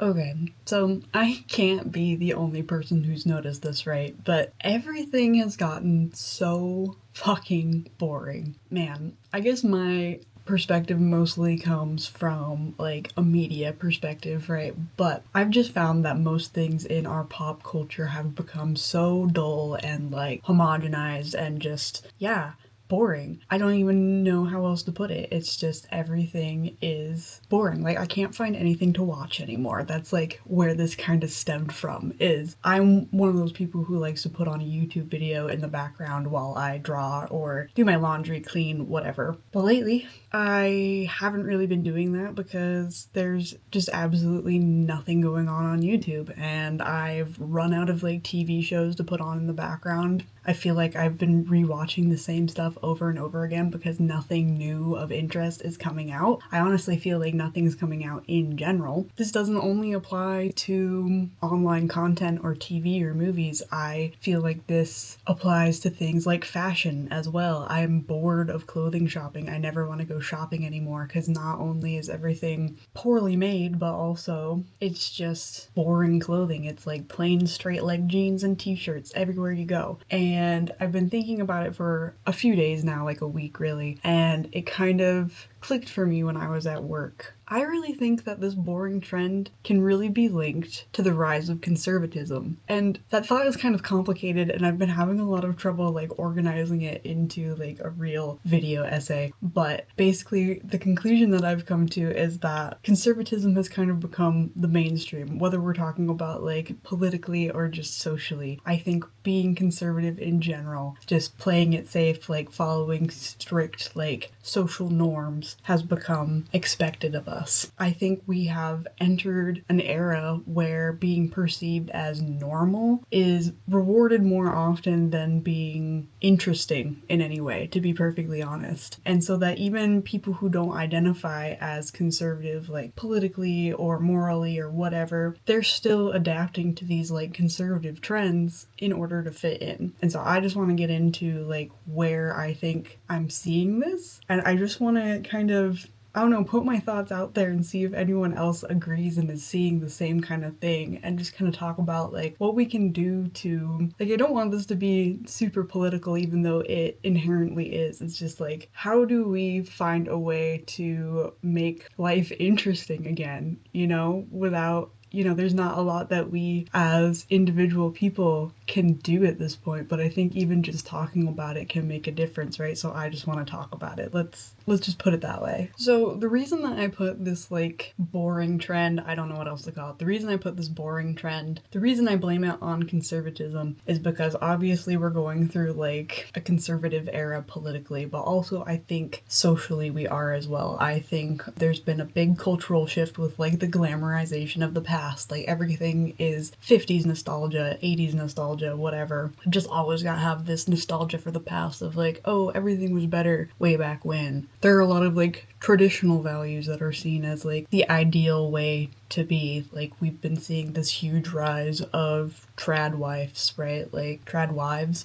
Okay, so I can't be the only person who's noticed this, right? But everything has gotten so fucking boring. Man, I guess my perspective mostly comes from like a media perspective, right? But I've just found that most things in our pop culture have become so dull and like homogenized and just, yeah, boring. I don't even know how else to put it. It's just everything is boring. Like I can't find anything to watch anymore. That's like where this kind of stemmed from. Is I'm one of those people who likes to put on a YouTube video in the background while I draw or do my laundry, clean, whatever. But lately, I haven't really been doing that because there's just absolutely nothing going on YouTube, and I've run out of like TV shows to put on in the background. I feel like I've been rewatching the same stuff over and over again because nothing new of interest is coming out. I honestly feel like nothing's coming out in general. This doesn't only apply to online content or TV or movies. I feel like this applies to things like fashion as well. I'm bored of clothing shopping. I never want to go shopping anymore because not only is everything poorly made, but also it's just boring clothing. It's like plain straight leg jeans and t-shirts everywhere you go. And I've been thinking about it for a few days now, like a week really, and it kind of clicked for me when I was at work. I really think that this boring trend can really be linked to the rise of conservatism. And that thought is kind of complicated, and I've been having a lot of trouble like organizing it into like a real video essay. But basically the conclusion that I've come to is that conservatism has kind of become the mainstream, whether we're talking about like politically or just socially. I think being conservative in general, just playing it safe, like following strict like social norms, has become expected of us. I think we have entered an era where being perceived as normal is rewarded more often than being interesting in any way, to be perfectly honest. And so that even people who don't identify as conservative, like politically or morally or whatever, they're still adapting to these like conservative trends in order to fit in. And so I just want to get into like where I think I'm seeing this, and I just want to kind of, I don't know, put my thoughts out there and see if anyone else agrees and is seeing the same kind of thing, and just kind of talk about like what we can do to, like, I don't want this to be super political even though it inherently is. It's just like, how do we find a way to make life interesting again, you know, without, you know, there's not a lot that we as individual people can do at this point, but I think even just talking about it can make a difference, right? So I just want to talk about it. Let's just put it that way. So the reason that I put this like boring trend, I don't know what else to call it. The reason I put this boring trend, the reason I blame it on conservatism is because obviously we're going through like a conservative era politically, but also I think socially we are as well. I think there's been a big cultural shift with like the glamorization of the past. Like everything is 50s nostalgia, 80s nostalgia, whatever. I've just always got to have this nostalgia for the past of like, oh, everything was better way back when. There are a lot of like traditional values that are seen as like the ideal way to be. Like we've been seeing this huge rise of trad wives, right? Like trad wives.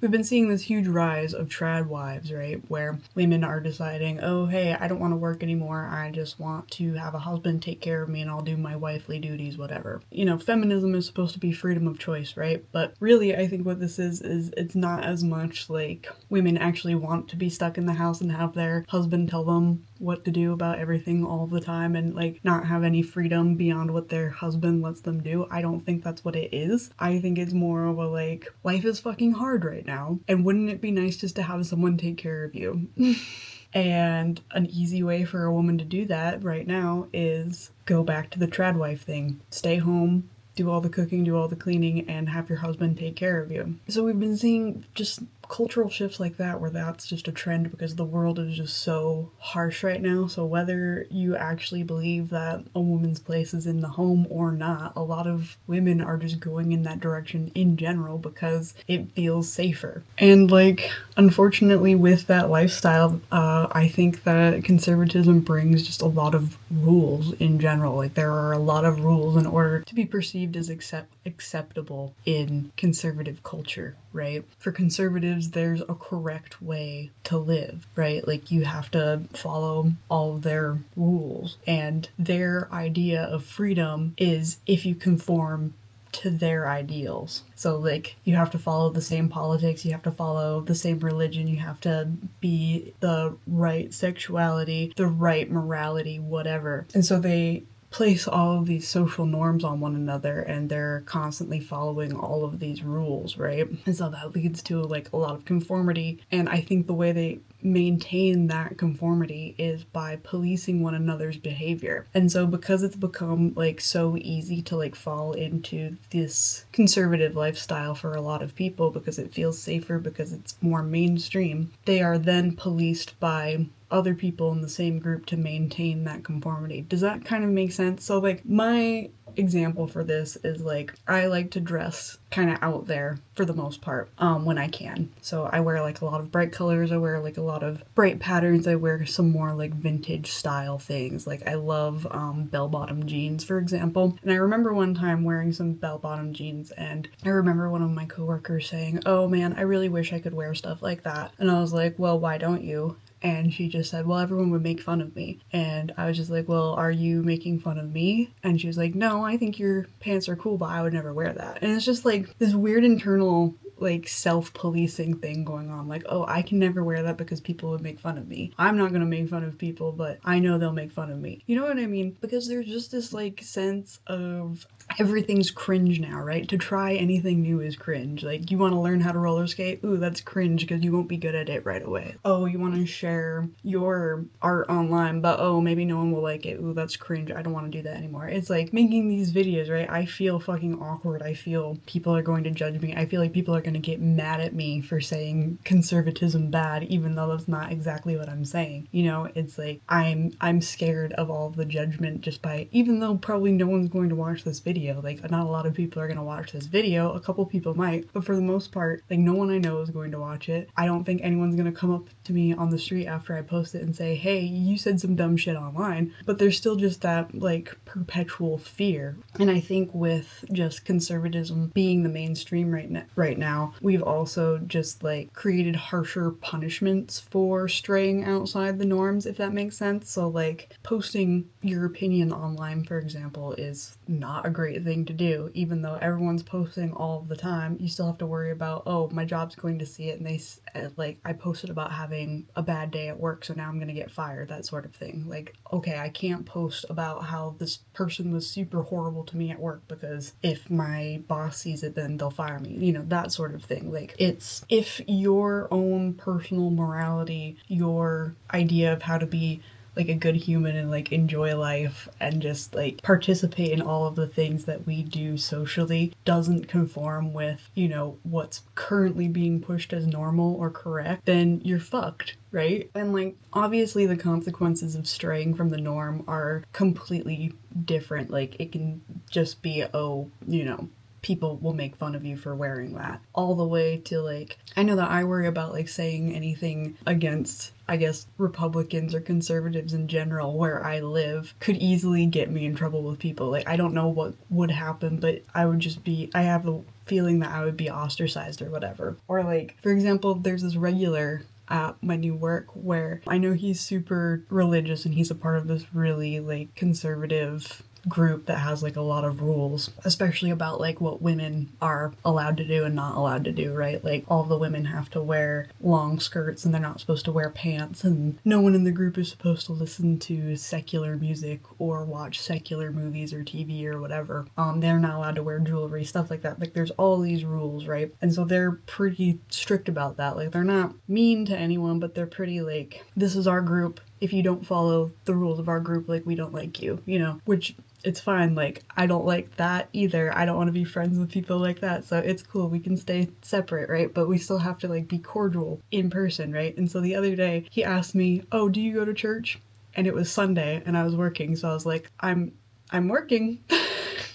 We've been seeing this huge rise of trad wives, right? Where women are deciding, oh, hey, I don't want to work anymore. I just want to have a husband take care of me and I'll do my wifely duties, whatever. You know, feminism is supposed to be freedom of choice, right? But really, I think what this is it's not as much like women actually want to be stuck in the house and have their husband tell them what to do about everything all the time and like not have any freedom beyond what their husband lets them do. I don't think that's what it is. I think it's more of a like, life is fucking hard right now, and wouldn't it be nice just to have someone take care of you? And an easy way for a woman to do that right now is go back to the trad wife thing. Stay home, do all the cooking, do all the cleaning, and have your husband take care of you. So we've been seeing just cultural shifts like that where that's just a trend because the world is just so harsh right now. So whether you actually believe that a woman's place is in the home or not, a lot of women are just going in that direction in general because it feels safer. And like, unfortunately with that lifestyle, I think that conservatism brings just a lot of rules in general. Like there are a lot of rules in order to be perceived as acceptable in conservative culture. right? For conservatives, there's a correct way to live, right? Like you have to follow all of their rules, and their idea of freedom is if you conform to their ideals. So like you have to follow the same politics, you have to follow the same religion, you have to be the right sexuality, the right morality, whatever. And so they place all of these social norms on one another, and they're constantly following all of these rules, right? And so that leads to like a lot of conformity, and I think the way they maintain that conformity is by policing one another's behavior. And so because it's become like so easy to like fall into this conservative lifestyle for a lot of people because it feels safer, because it's more mainstream, they are then policed by other people in the same group to maintain that conformity. Does that kind of make sense? So like my example for this is like I like to dress kind of out there for the most part when I can. So I wear like a lot of bright colors, I wear like a lot of bright patterns, I wear some more like vintage style things. Like I love bell-bottom jeans, for example. And I remember one time wearing some bell-bottom jeans, and I remember one of my coworkers saying, "Oh man, I really wish I could wear stuff like that." And I was like, "Well, why don't you?" And she just said, "Well, everyone would make fun of me." And I was just like, "Well, are you making fun of me?" And she was like, "No, I think your pants are cool, but I would never wear that." And it's just like this weird internal like self-policing thing going on. Like, oh, I can never wear that because people would make fun of me. I'm not gonna make fun of people, but I know they'll make fun of me. You know what I mean? Because there's just this like sense of everything's cringe now, right? To try anything new is cringe. Like, you want to learn how to roller skate? Ooh, that's cringe because you won't be good at it right away. Oh, you want to share your art online, but oh, maybe no one will like it. Ooh, that's cringe. I don't want to do that anymore. It's like making these videos, right? I feel fucking awkward. I feel people are going to judge me. I feel like people are going to get mad at me for saying conservatism bad, even though that's not exactly what I'm saying. You know, it's like I'm scared of all of the judgment just by, even though probably no one's going to watch this video. Like, not a lot of people are going to watch this video. A couple people might, but for the most part, like, no one I know is going to watch it. I don't think anyone's going to come up to me on the street after I post it and say, "Hey, you said some dumb shit online." But there's still just that, like, perpetual fear. And I think with just conservatism being the mainstream right now, we've also just, like, created harsher punishments for straying outside the norms, if that makes sense. So, like, posting your opinion online, for example, is not a great thing to do. Even though everyone's posting all the time, you still have to worry about, oh, my job's going to see it, and they like, I posted about having a bad day at work, so now I'm gonna get fired, that sort of thing. Like, okay, I can't post about how this person was super horrible to me at work because if my boss sees it, then they'll fire me, you know, that sort of thing. Like, it's if your own personal morality, your idea of how to be like a good human and like enjoy life and just like participate in all of the things that we do socially doesn't conform with, you know, what's currently being pushed as normal or correct, then you're fucked, right? And like, obviously the consequences of straying from the norm are completely different. Like, it can just be, oh, you know, people will make fun of you for wearing that, all the way to like, I know that I worry about like saying anything against, I guess, Republicans or conservatives in general where I live could easily get me in trouble with people. Like, I don't know what would happen, but I have the feeling that I would be ostracized or whatever. Or like, for example, there's this regular at my new work where I know he's super religious and he's a part of this really like conservative group that has like a lot of rules, especially about like what women are allowed to do and not allowed to do, right? Like, all the women have to wear long skirts and they're not supposed to wear pants, and no one in the group is supposed to listen to secular music or watch secular movies or TV or whatever. They're not allowed to wear jewelry, stuff like that. Like, there's all these rules, right? And so they're pretty strict about that. Like, they're not mean to anyone, but they're pretty like, this is our group. If you don't follow the rules of our group, like, we don't like you, you know, which it's fine. Like, I don't like that either. I don't want to be friends with people like that. So it's cool. We can stay separate, right? But we still have to like be cordial in person, right? And so the other day he asked me, "Oh, do you go to church?" And it was Sunday and I was working. So I was like, I'm working.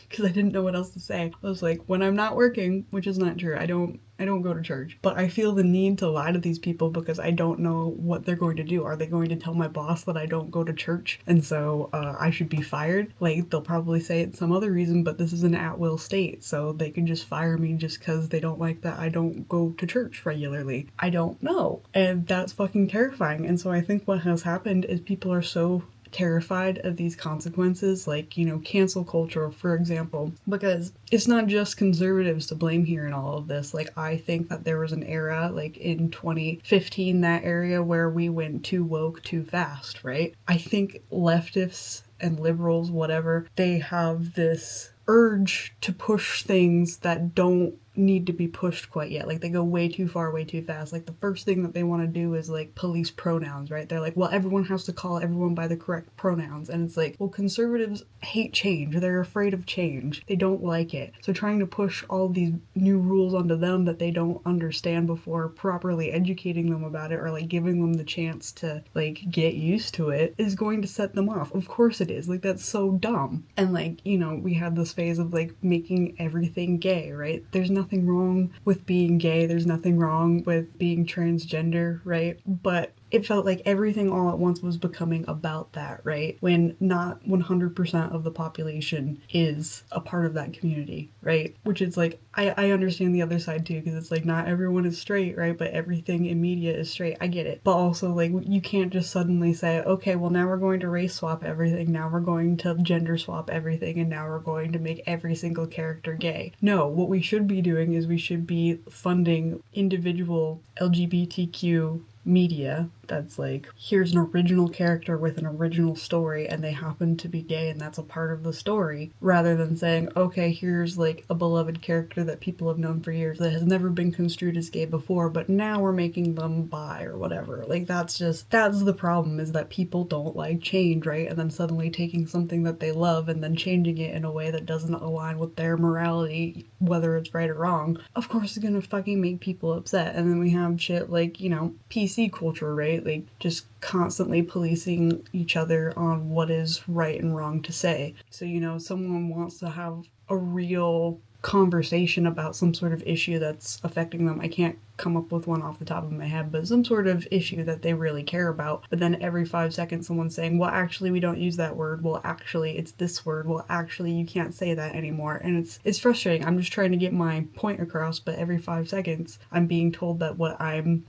Because I didn't know what else to say. I was like, when I'm not working, which is not true. I don't I don't go to church, but I feel the need to lie to these people because I don't know what they're going to do. Are they going to tell my boss that I don't go to church and so I should be fired? Like, they'll probably say it's some other reason, but this is an at-will state, so they can just fire me just because they don't like that I don't go to church regularly. I don't know. And that's fucking terrifying. And so I think what has happened is people are so terrified of these consequences, like, you know, cancel culture, for example, because it's not just conservatives to blame here in all of this. Like, I think that there was an era, like in 2015, that area where we went too woke too fast, right? I think leftists and liberals, whatever, they have this urge to push things that don't need to be pushed quite yet. Like, they go way too far, way too fast. Like, the first thing that they want to do is like police pronouns, right? They're like, well, everyone has to call everyone by the correct pronouns. And it's like, well, conservatives hate change. They're afraid of change. They don't like it. So trying to push all these new rules onto them that they don't understand before properly educating them about it, or like giving them the chance to like get used to it, is going to set them off. Of course it is. Like, that's so dumb. And like, you know, we had this phase of like making everything gay, right? There's nothing wrong with being gay. There's nothing wrong with being transgender, right? But it felt like everything all at once was becoming about that, right? When not 100% of the population is a part of that community, right? Which is like, I understand the other side too, because it's like not everyone is straight, right? But everything in media is straight. I get it. But also, like, you can't just suddenly say, okay, well, now we're going to race swap everything. Now we're going to gender swap everything. And now we're going to make every single character gay. No, what we should be doing is we should be funding individual LGBTQ media that's like, here's an original character with an original story and they happen to be gay and that's a part of the story, rather than saying, okay, here's like a beloved character that people have known for years that has never been construed as gay before, but now we're making them bi or whatever. Like, that's the problem, is that people don't like change, right? And then suddenly taking something that they love and then changing it in a way that doesn't align with their morality, whether it's right or wrong, of course is gonna fucking make people upset. And then we have shit like, you know, PC culture, right? Like, just constantly policing each other on what is right and wrong to say. So, you know, someone wants to have a real conversation about some sort of issue that's affecting them. I can't come up with one off the top of my head, but some sort of issue that they really care about. But then every 5 seconds someone's saying, well, actually, we don't use that word. Well, actually, it's this word. Well, actually, you can't say that anymore. And it's frustrating. I'm just trying to get my point across, but every 5 seconds I'm being told that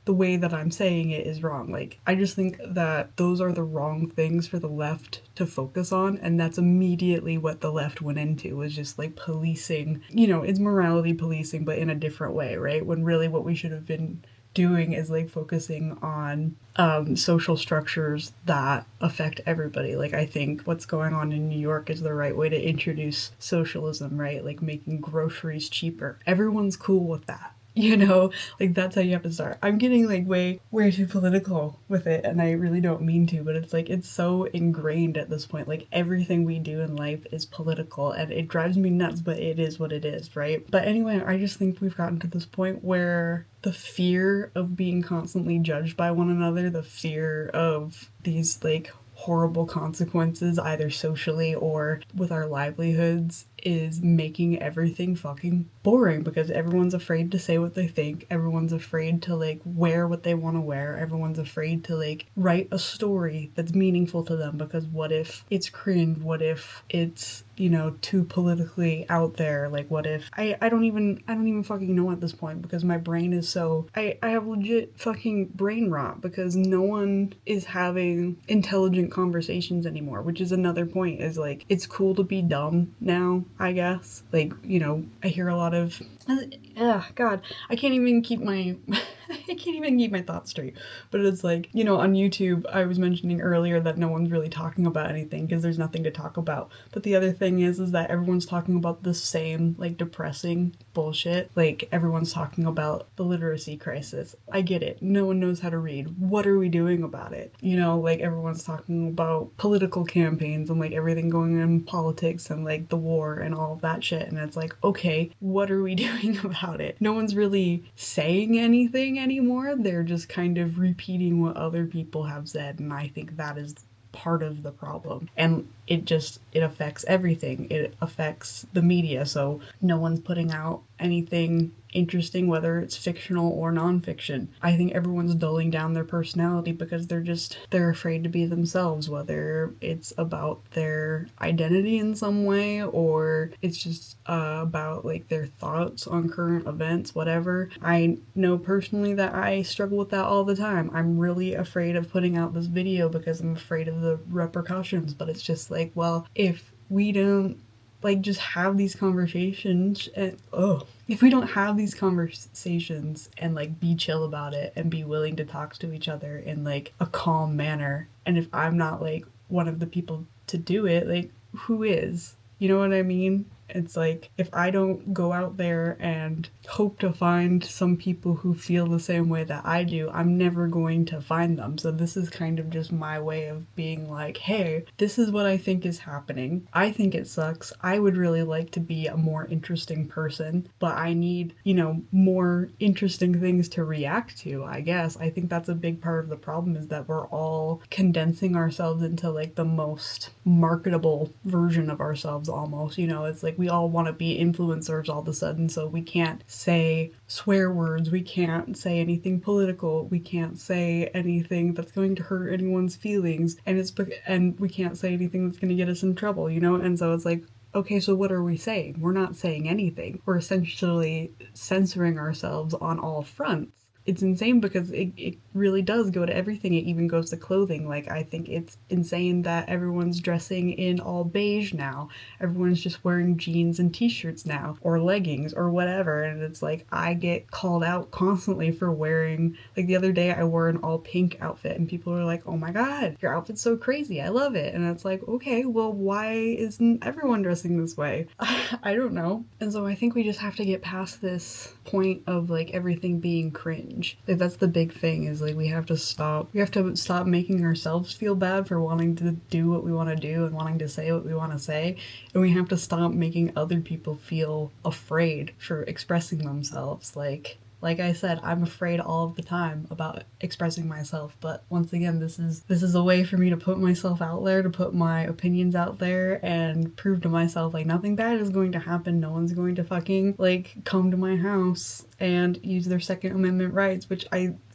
the way that I'm saying it is wrong. Like, I just think that those are the wrong things for the left to focus on, and that's immediately what the left went into, was just like policing. You know, it's morality policing, but in a different way, right? When really what we should have been doing is like focusing on social structures that affect everybody. Like, I think what's going on in New York is the right way to introduce socialism, right? Like making groceries cheaper. Everyone's cool with that. You know, like, that's how you have to start. I'm getting like way too political with it, and I really don't mean to, but it's like, it's so ingrained at this point. Like, everything we do in life is political, and it drives me nuts, but it is what it is, right? But anyway, I just think we've gotten to this point where the fear of being constantly judged by one another, the fear of these like horrible consequences, either socially or with our livelihoods, is making everything fucking boring, because everyone's afraid to say what they think. Everyone's afraid to like wear what they want to wear. Everyone's afraid to like write a story that's meaningful to them, because what if it's cringe? What if it's, you know, too politically out there? Like, what if I don't even fucking know at this point, because my brain is so I have legit fucking brain rot, because no one is having intelligent conversations anymore, which is another point. Is like, it's cool to be dumb now, I guess. Like, you know, I hear a lot of God, I can't even keep my thoughts straight. But it's like, you know, on YouTube, I was mentioning earlier that no one's really talking about anything because there's nothing to talk about. But the other thing is that everyone's talking about the same, like, depressing bullshit. Like, everyone's talking about the literacy crisis. I get it. No one knows how to read. What are we doing about it? You know, like, everyone's talking about political campaigns and, like, everything going on in politics and, like, the war and all of that shit. And it's like, okay, what are we doing about it? No one's really saying anything anymore. They're just kind of repeating what other people have said, and I think that is part of the problem. And it affects everything. It affects the media, so no one's putting out anything interesting, whether it's fictional or nonfiction. I think everyone's dulling down their personality because they're afraid to be themselves, whether it's about their identity in some way or it's just about like their thoughts on current events, whatever. I know personally that I struggle with that all the time. I'm really afraid of putting out this video because I'm afraid of the repercussions, but it's just like, well, if we don't like just have these conversations and if we don't have these conversations and like be chill about it and be willing to talk to each other in like a calm manner, and if I'm not like one of the people to do it, like who is? You know what I mean? It's like, if I don't go out there and hope to find some people who feel the same way that I do, I'm never going to find them. So this is kind of just my way of being like, hey, this is what I think is happening. I think it sucks. I would really like to be a more interesting person, but I need, more interesting things to react to, I guess. I think that's a big part of the problem, is that we're all condensing ourselves into like the most marketable version of ourselves almost. It's like we all want to be influencers all of a sudden, so we can't say swear words, we can't say anything political, we can't say anything that's going to hurt anyone's feelings, and we can't say anything that's going to get us in trouble, and so it's like, okay, so what are we saying? We're not saying anything. We're essentially censoring ourselves on all fronts. It's insane because it really does go to everything. It even goes to clothing. Like, I think it's insane that everyone's dressing in all beige now. Everyone's just wearing jeans and t-shirts now, or leggings, or whatever. And it's like, I get called out constantly for wearing, like the other day I wore an all pink outfit and people were like, oh my god, your outfit's so crazy, I love it. And it's like, okay, well, why isn't everyone dressing this way? I don't know. And so I think we just have to get past this point of like everything being cringe. Like, that's the big thing, is like we have to stop making ourselves feel bad for wanting to do what we want to do and wanting to say what we want to say, and we have to stop making other people feel afraid for expressing themselves. Like I said, I'm afraid all of the time about expressing myself, but once again, this is a way for me to put myself out there, to put my opinions out there, and prove to myself, like, nothing bad is going to happen. No one's going to fucking, like, come to my house and use their Second Amendment rights, which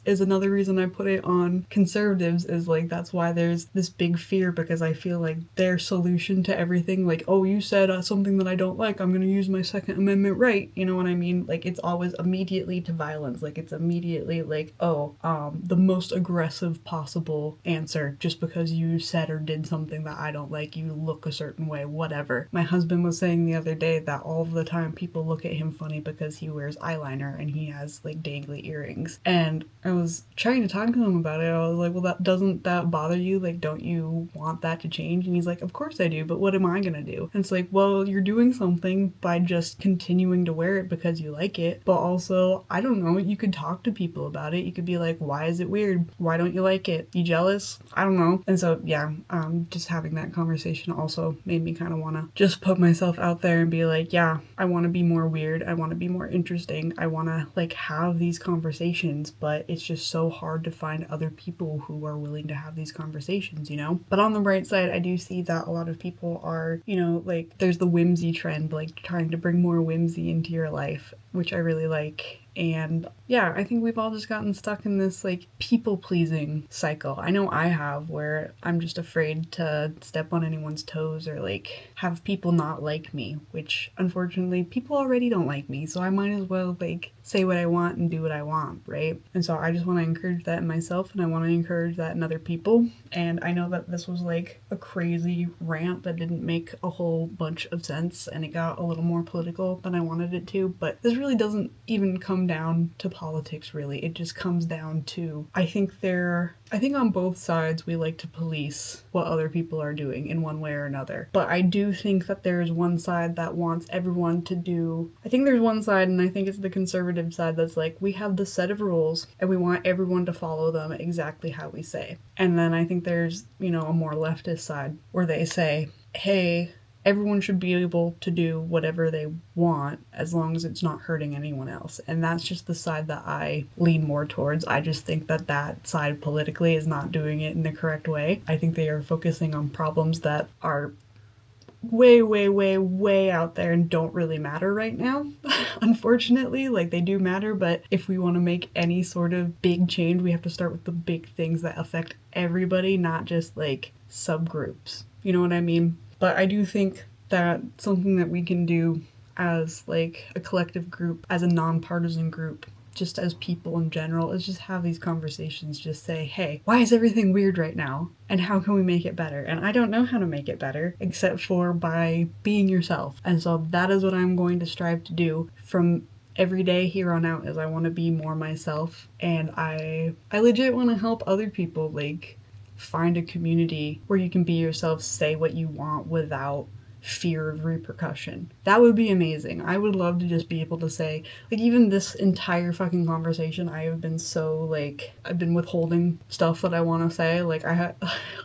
is another reason I put it on conservatives, is like, that's why there's this big fear, because I feel like their solution to everything, like, oh, you said something that I don't like, I'm gonna use my Second Amendment right, you know what I mean? Like, it's always immediately to violence. Like, it's immediately like, the most aggressive possible answer, just because you said or did something that I don't like, you look a certain way, whatever. My husband was saying the other day that all of the time people look at him funny because he wears eyeliner and he has like dangly earrings, and I was trying to talk to him about it. I was like, well, doesn't that bother you? Like, don't you want that to change? And he's like, of course I do, but what am I gonna do? And it's like, well, you're doing something by just continuing to wear it because you like it, but also, I don't know, you could talk to people about it. You could be like, why is it weird? Why don't you like it? You jealous? I don't know. And so, yeah, just having that conversation also made me kind of want to just put myself out there and be like, yeah, I want to be more weird. I want to be more interesting. I want to, like, have these conversations, but it's just so hard to find other people who are willing to have these conversations, But on the bright side, I do see that a lot of people are, like, there's the whimsy trend, like trying to bring more whimsy into your life, which I really like. And yeah, I think we've all just gotten stuck in this like people-pleasing cycle. I know I have, where I'm just afraid to step on anyone's toes or like have people not like me, which unfortunately people already don't like me, so I might as well like say what I want and do what I want, right? And so I just want to encourage that in myself, and I want to encourage that in other people. And I know that this was like a crazy rant that didn't make a whole bunch of sense, and it got a little more political than I wanted it to, but this really doesn't even come down to politics, really. It just comes down to, I think on both sides we like to police what other people are doing in one way or another. But I do think that there's one side that wants everyone to do, I think there's one side, and I think it's the conservative side, that's like, we have this set of rules and we want everyone to follow them exactly how we say. And then I think there's, a more leftist side where they say, hey, everyone should be able to do whatever they want as long as it's not hurting anyone else. And that's just the side that I lean more towards. I just think that that side politically is not doing it in the correct way. I think they are focusing on problems that are way, way, way, way out there and don't really matter right now. Unfortunately, like they do matter, but if we want to make any sort of big change, we have to start with the big things that affect everybody, not just like subgroups. You know what I mean? But I do think that something that we can do as like a collective group, as a nonpartisan group, just as people in general, is just have these conversations. Just say, hey, why is everything weird right now? And how can we make it better? And I don't know how to make it better except for by being yourself. And so that is what I'm going to strive to do from every day here on out, is I want to be more myself. And I legit want to help other people, like, find a community where you can be yourself, say what you want without fear of repercussion. That would be amazing. I would love to just be able to say, like, even this entire fucking conversation, I have been so, like, I've been withholding stuff that I want to say. Like, I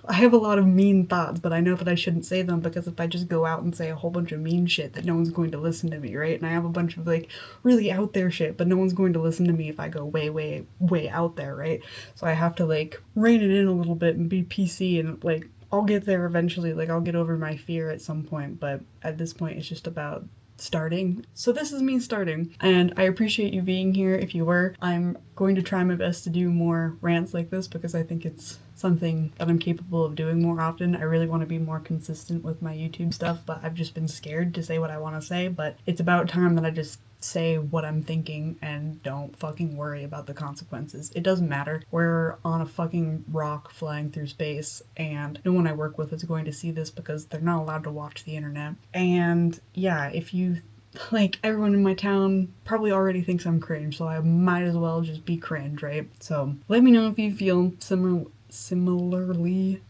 have a lot of mean thoughts, but I know that I shouldn't say them, because if I just go out and say a whole bunch of mean shit, that no one's going to listen to me, right? And I have a bunch of, like, really out there shit, but no one's going to listen to me if I go way, way, way out there, right? So I have to, like, rein it in a little bit and be PC, and, like, I'll get there eventually. Like, I'll get over my fear at some point, but at this point it's just about starting. So this is me starting, and I appreciate you being here if you were. I'm going to try my best to do more rants like this, because I think it's something that I'm capable of doing more often. I really want to be more consistent with my YouTube stuff, but I've just been scared to say what I want to say. But it's about time that I just say what I'm thinking and don't fucking worry about the consequences. It doesn't matter. We're on a fucking rock flying through space, and no one I work with is going to see this because they're not allowed to watch the internet. And yeah, if you, like, everyone in my town probably already thinks I'm cringe, so I might as well just be cringe, right? So let me know if you feel similarly.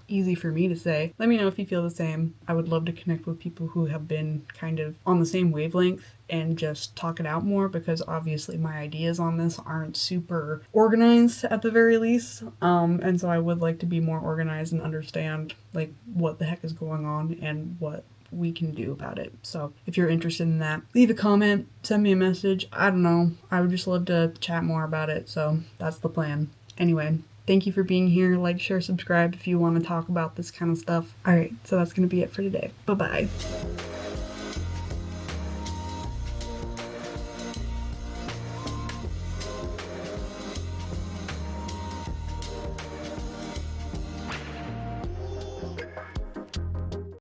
Easy for me to say. Let me know if you feel the same. I would love to connect with people who have been kind of on the same wavelength and just talk it out more, because obviously my ideas on this aren't super organized at the very least. And so I would like to be more organized and understand, like, what the heck is going on and what we can do about it. So if you're interested in that, leave a comment, send me a message. I don't know. I would just love to chat more about it. So that's the plan. Anyway, thank you for being here. Like, share, subscribe if you want to talk about this kind of stuff. Alright, so that's going to be it for today. Bye-bye.